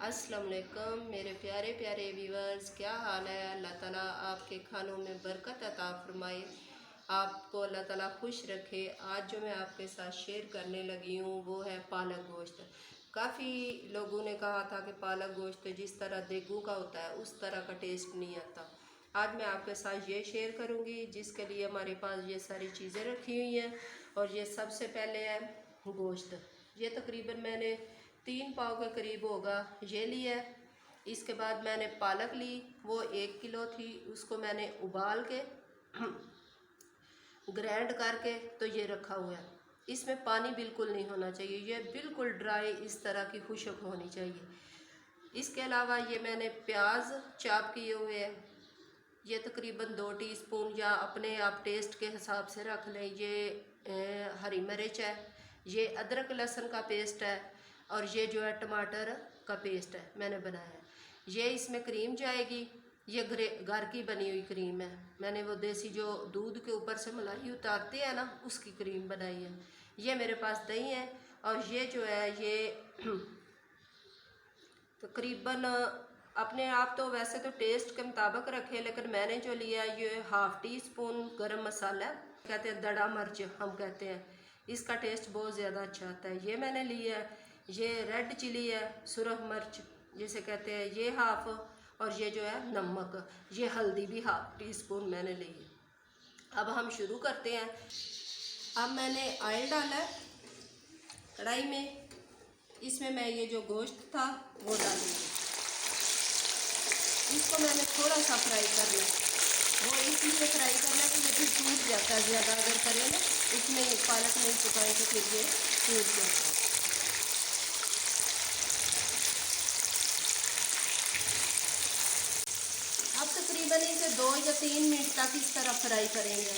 अस्सलाम वालेकुम मेरे प्यारे प्यारे व्यूवर्स, क्या हाल है। अल्लाह ताला आपके खानों में बरकत अता फरमाए, आपको अल्लाह ताला खुश रखे। आज जो मैं आपके साथ शेयर करने लगी हूँ वो है पालक गोश्त। काफ़ी लोगों ने कहा था कि पालक गोश्त जिस तरह देगू का होता है उस तरह का टेस्ट नहीं आता। आज मैं आपके साथ ये शेयर करूँगी जिसके लिए हमारे पास ये सारी चीज़ें रखी हुई हैं। और ये सबसे पहले है गोश्त। ये तकरीबन मैंने 3 पाव के करीब होगा ये लिया है। इसके बाद मैंने पालक ली, वो 1 किलो थी, उसको मैंने उबाल के ग्राइंड करके तो ये रखा हुआ है। इसमें पानी बिल्कुल नहीं होना चाहिए, ये बिल्कुल ड्राई इस तरह की खुशक होनी चाहिए। इसके अलावा ये मैंने प्याज चॉप किए हुए हैं, ये तकरीबन 2 टीस्पून या अपने आप टेस्ट के हिसाब से रख लें। ये हरी मिर्च है, ये अदरक लहसुन का पेस्ट है, और ये जो है टमाटर का पेस्ट है मैंने बनाया है। ये इसमें क्रीम जाएगी, ये घर की बनी हुई क्रीम है। मैंने वो देसी जो दूध के ऊपर से मलाई उतारते हैं ना उसकी क्रीम बनाई है। ये मेरे पास दही है, और ये जो है ये तकरीबन अपने आप तो वैसे तो टेस्ट के मुताबिक रखे, लेकिन मैंने जो लिया ये 1/2 टीस्पून गरम मसाला कहते हैं, दड़ा मिर्च हम कहते हैं, इसका टेस्ट बहुत ज़्यादा अच्छा आता है, ये मैंने लिया है। ये रेड चिली है, सुरख मिर्च जिसे कहते हैं, ये हाफ, और ये जो है नमक, ये हल्दी भी 1/2 टीस्पून मैंने ली है। अब हम शुरू करते हैं। अब मैंने ऑयल डाला है कढ़ाई में, इसमें मैं ये जो गोश्त था वो डालूँगी। इसको मैंने थोड़ा सा फ्राई करना है, वो इसलिए फ्राई करना है कि ये फिर टूट जाता है ज़्यादा अगर करें ना, इसमें पालक नहीं पकाएं तो फिर ये टूट जाता है। अब तकरीबन इसे 2 या 3 मिनट तक इस तरह फ्राई करेंगे।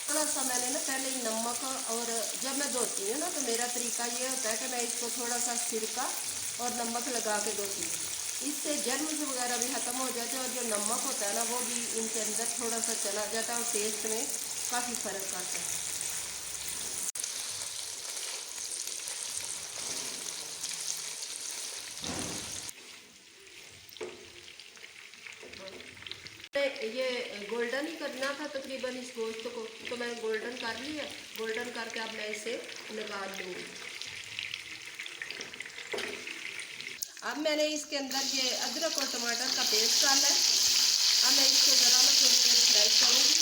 थोड़ा सा मैंने ना पहले ही नमक, और जब मैं धोती हूँ ना तो मेरा तरीका ये होता है कि मैं इसको थोड़ा सा सिरका और नमक लगा के धोती हूँ, इससे जर्म्स वगैरह भी ख़त्म हो जाते हैं, और जो नमक होता है ना वो भी इनके अंदर थोड़ा सा चला जाता है, और टेस्ट में काफ़ी फ़र्क आता है। ये गोल्डन ही करना था तकरीबन इस गोश्त को, तो मैं गोल्डन कर लिया। गोल्डन करके अब मैं इसे निकाल लूँगी। अब मैंने इसके अंदर ये अदरक और टमाटर का पेस्ट डाला है। अब मैं इसको ज़रा ना थोड़ी देर फ्राई करूँगी।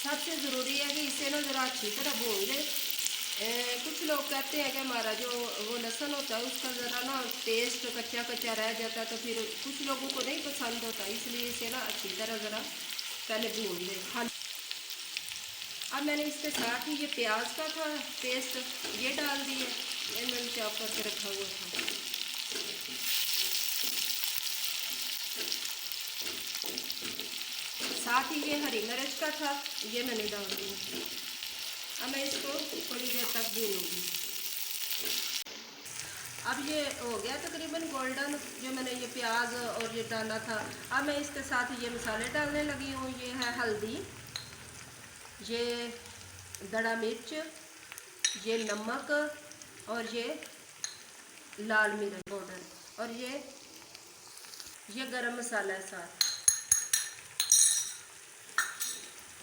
सबसे ज़रूरी है कि इसे ना ज़रा अच्छी तरह भून लें। कुछ लोग कहते हैं कि हमारा जो वो लहसुन होता है उसका ज़रा ना टेस्ट कच्चा कच्चा रह जाता है, तो फिर कुछ लोगों को नहीं पसंद होता, इसलिए इसे ना अच्छी तरह ज़रा पहले भून लें। हाँ, अब मैंने इसके साथ ही ये प्याज का था पेस्ट ये डाल दिया, ये मैंने चॉप करके रखा हुआ था। साथ ही ये हरी मिर्च का था, ये मैंने डाल दिया। अब मैं इसको थोड़ी देर तक भूनूंगी। अब ये हो गया तकरीबन गोल्डन, जो मैंने ये प्याज और ये डाला था। अब मैं इसके साथ ये मसाले डालने लगी हूँ। ये है हल्दी, ये दड़ा मिर्च, ये नमक, और ये लाल मिर्च पाउडर, और ये गरम मसाला है साथ।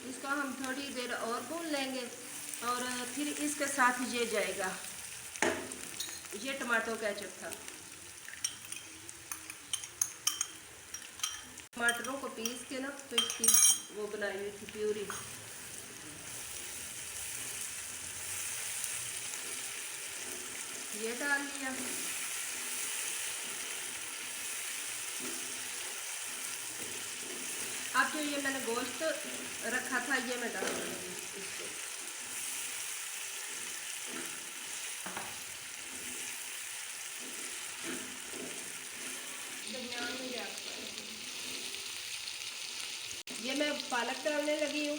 इसको हम थोड़ी देर और भून लेंगे, और फिर इसके साथ ये जाएगा, ये टमाटो केचप था। टमाटरों को पीस के ना तो इसकी वो बनाई हुई थी प्यूरी। ये डाल लिया। अब जो ये मैंने गोश्त रखा था ये मैं डाल दूँगी इसको। ये मैं पालक डालने लगी हूँ।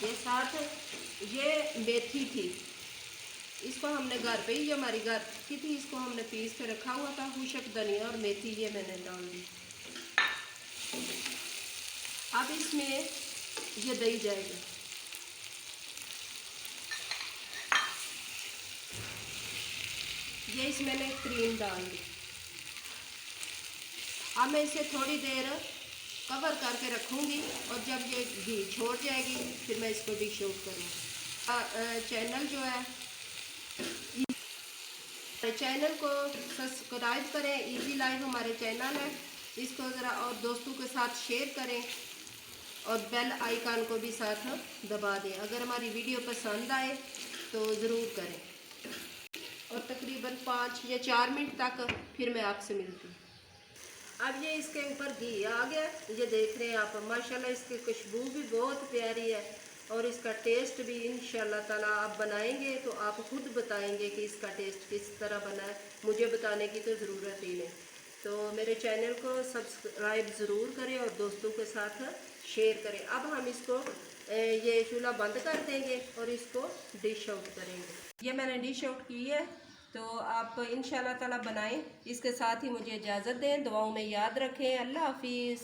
ये साथ ये मेथी थी, इसको हमने घर पे ही, हमारी घर की थी, इसको हमने पीस के रखा हुआ था। खुशक धनिया और मेथी ये मैंने डाल दी। अब इसमें ये दही जाएगा, ये इसमें मैंने क्रीम डाल दी। अब मैं इसे थोड़ी देर कवर करके रखूँगी और जब ये घी छोड़ जाएगी फिर मैं इसको डिश आउट करूँगी। चैनल जो है, चैनल को सब्सक्राइब करें, इजी लाइफ हमारे चैनल है, इसको ज़रा और दोस्तों के साथ शेयर करें और बेल आइकन को भी साथ दबा दें। अगर हमारी वीडियो पसंद आए तो ज़रूर करें। और तकरीबन 5 या 4 मिनट तक फिर मैं आपसे मिलती हूँ। अब ये इसके ऊपर घी आ गया, ये देख रहे हैं आप, माशाल्लाह इसकी खुशबू भी बहुत प्यारी है और इसका टेस्ट भी इंशाल्लाह ताला आप बनाएंगे तो आप खुद बताएंगे कि इसका टेस्ट किस तरह बना है। मुझे बताने की तो ज़रूरत ही नहीं। तो मेरे चैनल को सब्सक्राइब ज़रूर करें और दोस्तों के साथ शेयर करें। अब हम इसको ये चूल्हा बंद कर देंगे और इसको डिश आउट करेंगे। ये मैंने डिश आउट की है, तो आप इंशाल्लाह ताला बनाएं। इसके साथ ही मुझे इजाज़त दें, दुआओं में याद रखें। अल्लाह हाफिज़।